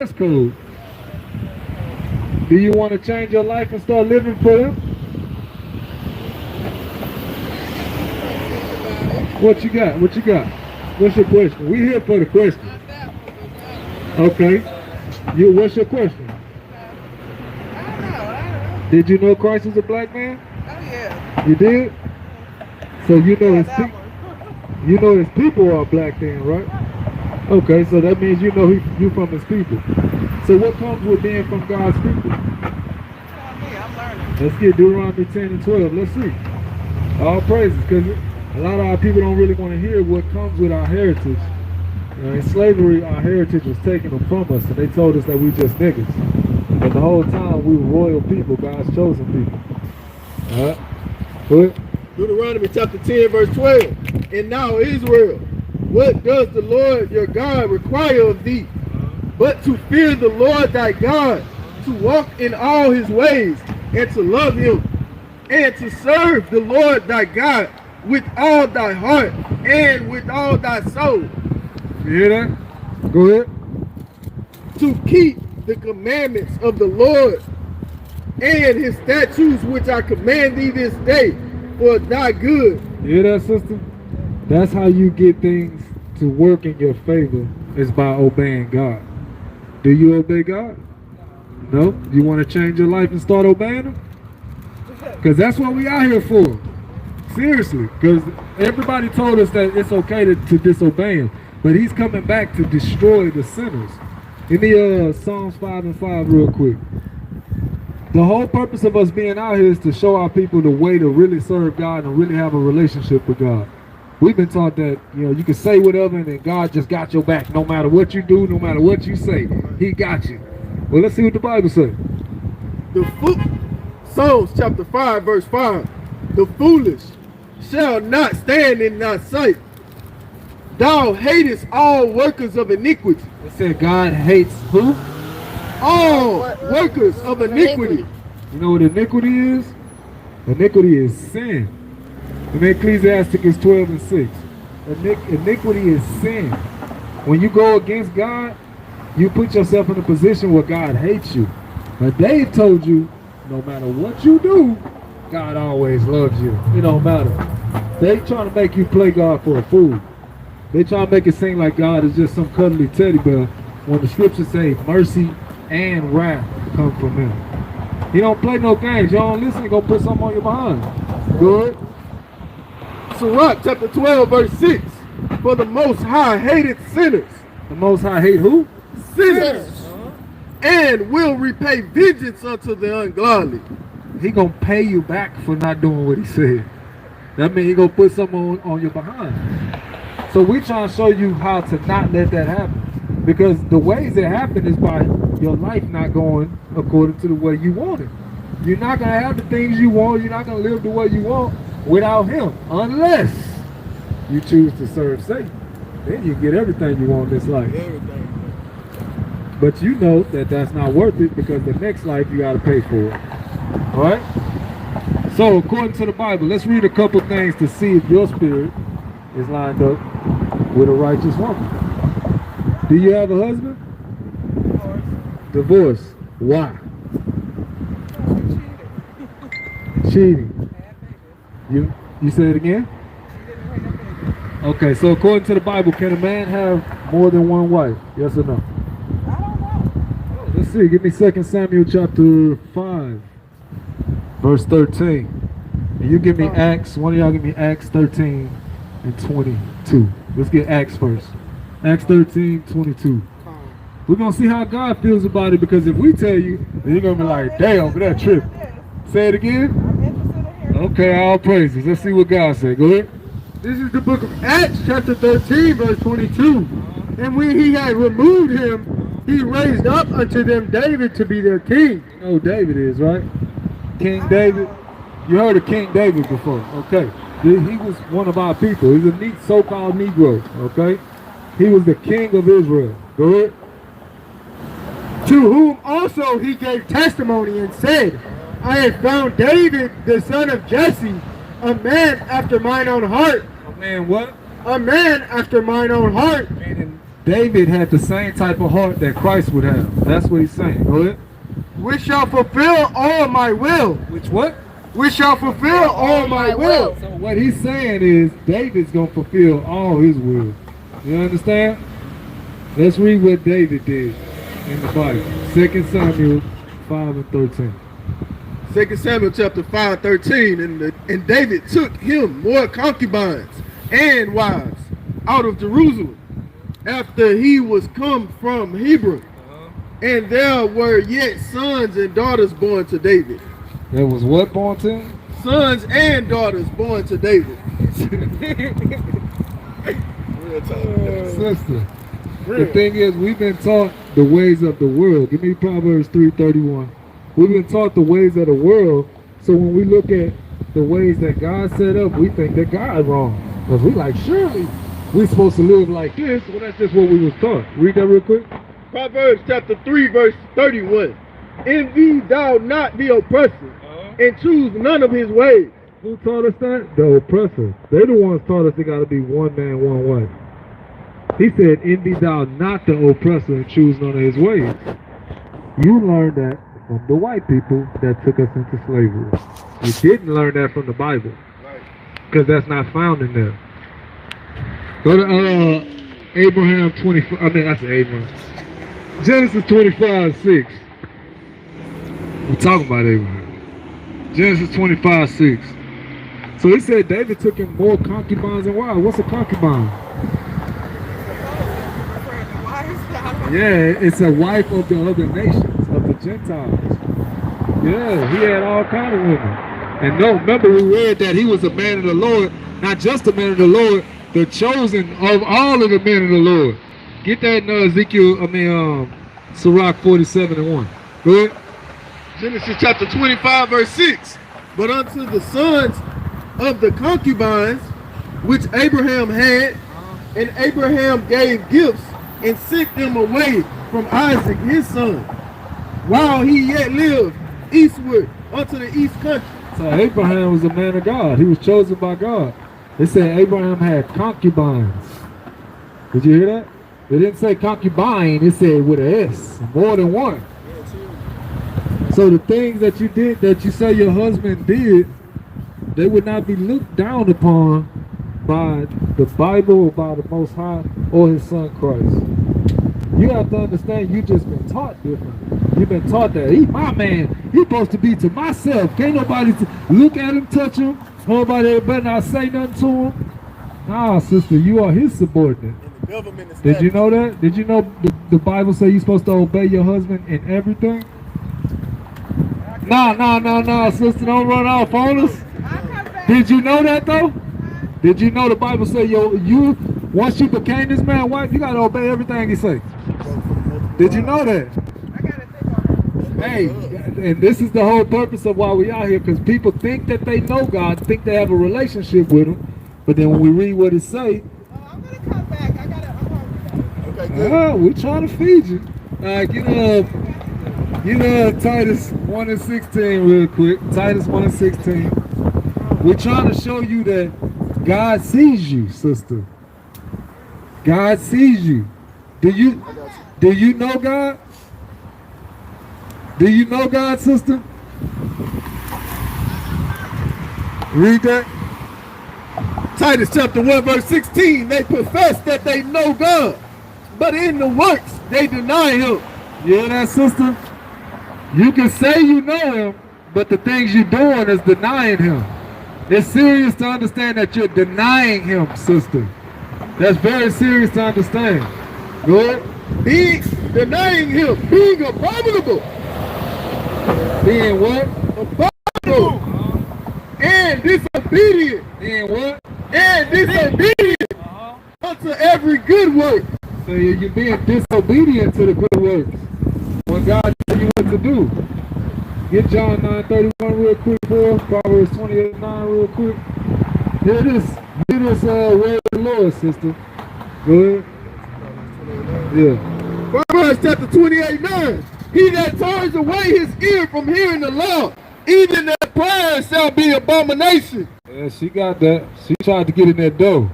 dress code. Do you want to change your life and start living for Him? What you got? What you got? What's your question? We here for the question. Okay. What's your question? Did you know Christ was a black man? Oh yeah. You did? So That you know his people are black then, right? Okay, so that means you know you from his people. So what comes with being from God's people? I'm learning. Let's get Deuteronomy 10 and 12. Let's see. All praises, because a lot of our people don't really want to hear what comes with our heritage. In slavery, our heritage was taken from us, and they told us that we just niggas. But the whole time, we were royal people, God's chosen people. All right? What? Deuteronomy chapter 10, verse 12. And now, Israel, what does the Lord your God require of thee? But to fear the Lord thy God, to walk in all his ways, and to love him, and to serve the Lord thy God with all thy heart and with all thy soul. You hear that? Go ahead. To keep the commandments of the Lord and his statutes which I command thee this day for thy good. You hear that, sister? That's how you get things to work in your favor, is by obeying God. Do you obey God? No? You want to change your life and start obeying Him? Because that's what we out here for. Seriously. Because everybody told us that it's okay to disobey Him. But He's coming back to destroy the sinners. Give me Psalms 5 and 5 real quick. The whole purpose of us being out here is to show our people the way to really serve God and really have a relationship with God. We've been taught that, you can say whatever and then God just got your back. No matter what you do, no matter what you say, He got you. Well, let's see what the Bible says. Psalms chapter 5, verse 5. The foolish shall not stand in thy sight. Thou hatest all workers of iniquity. It said God hates who? All workers of iniquity. You know what iniquity is? Iniquity is sin. In Ecclesiastes 12 and 6. Iniquity is sin. When you go against God, you put yourself in a position where God hates you. But Dave told you, no matter what you do, God always loves you. It don't matter. They trying to make you play God for a fool. They trying to make it seem like God is just some cuddly teddy bear when the scriptures say mercy and wrath come from Him. He don't play no games. You don't listen, He gonna put something on your behind. Good. Sirach chapter 12, verse 6. For the Most High hated sinners. The Most High hate who? Sinners. And will repay vengeance unto the ungodly. He gonna pay you back for not doing what He said. That means He gonna put something on your behind. So we trying to show you how to not let that happen. Because the ways it happen is by your life not going according to the way you want it. You're not gonna have the things you want. You're not gonna live the way you want without Him, unless you choose to serve Satan. Then you get everything you want in this life. But you know that that's not worth it, because the next life you got to pay for it. All right? So according to the Bible, let's read a couple things to see if your spirit is lined up with a righteous woman. Do you have a husband? Divorce. Why? Cheating. You say it again? Okay, so according to the Bible, can a man have more than one wife? Yes or no? Let's see, give me 2 Samuel chapter 5, verse 13. And you give me Acts, one of y'all give me Acts 13 and 22. Let's get Acts first. Acts 13, 22. We're going to see how God feels about it, because if we tell you, then you're going to be like, damn, that trip. Say it again? Okay, all praises. Let's see what God said. Go ahead. This is the book of Acts chapter 13, verse 22. And when he had removed him, he raised up unto them David to be their king. You know who David is, right? King David. You heard of King David before. Okay. He was one of our people. He's a neat so-called Negro. Okay. He was the king of Israel. Go ahead. To whom also he gave testimony and said, I have found David, the son of Jesse, a man after mine own heart. A man what? A man after mine own heart. Meaning David had the same type of heart that Christ would have. That's what he's saying. Go ahead. Which shall fulfill all my will. Which what? Which shall fulfill all my will. So what he's saying is David's going to fulfill all his will. You understand? Let's read what David did in the Bible. 2 Samuel 5 and 13. 2 Samuel chapter 5:13, and David took him more concubines and wives out of Jerusalem after he was come from Hebron. And there were yet sons and daughters born to David. There was what born to him? Sons and daughters born to David. Sister, the thing is, we've been taught the ways of the world. Give me Proverbs 3:31. We've been taught the ways of the world, so when we look at the ways that God set up, we think that God's wrong. Because we like, surely we're supposed to live like this. Well, that's just what we was taught. Read that real quick. Proverbs chapter 3 verse 31. Envy thou not the oppressor, and choose none of his ways. Who taught us that? The oppressor. They're the ones taught us it got to be one man, one wife. He said, envy thou not the oppressor and choose none of his ways. You learned that from the white people that took us into slavery. You didn't learn that from the Bible. Because that's not found in there. Go to Abraham 25. I mean, I said Abraham. Genesis 25:6. We're talking about Abraham. Genesis 25:6. So he said David took him more concubines and wives. What's a concubine? Yeah, it's a wife of the other nations, of the Gentiles. Yeah, he had all kind of women. And no, remember we read that he was a man of the Lord, not just a man of the Lord, the chosen of all of the men of the Lord. Get that in Sirach 47:1. Go ahead. Genesis chapter 25 verse 6. But unto the sons of the concubines which Abraham had, and Abraham gave gifts and sent them away from Isaac his son, while he yet lived eastward unto the east country. So Abraham was a man of God. He was chosen by God. They said Abraham had concubines. Did you hear that? They didn't say concubine, it said with an S, more than one. So the things that you did, that you say your husband did, they would not be looked down upon by the Bible or by the Most High or his son Christ. You have to understand, you just been taught different. You've been taught that he my man, he's supposed to be to myself. Can't nobody look at him, touch him. Nobody better not say nothing to him. Nah, sister, you are his subordinate. Did you know that? Did you know the Bible say you're supposed to obey your husband in everything? Nah, sister, don't run off on us. Did you know that though? Did you know the Bible say you once you became this man's wife, you gotta obey everything he say? Did you know that? Hey, and this is the whole purpose of why we out here, because people think that they know God, think they have a relationship with him, but then when we read what it say, I'm gonna come back. we're trying to feed you. Get Titus 1 and 16 real quick. Titus 1 and 16. We're trying to show you that God sees you, sister. God sees you. Do you know God? Do you know God, sister? Read that. Titus chapter 1 verse 16. They profess that they know God, but in the works they deny him. You hear that, sister? You can say you know him, but the things you're doing is denying him. It's serious to understand that you're denying him, sister. That's very serious to understand. Good? Being denying him, being abominable. Being what? Abominable. And disobedient. Being what? And disobedient unto every good work. So you're being disobedient to the good works when God tells you what to do. Get John 9:31 real quick, boy. Proverbs 28:9 real quick. Hear this word of the Lord, sister. Go ahead. Yeah. Proverbs chapter 28:9. He that turns away his ear from hearing the law, even their prayers shall be abomination. Yeah, she got that. She tried to get in that door.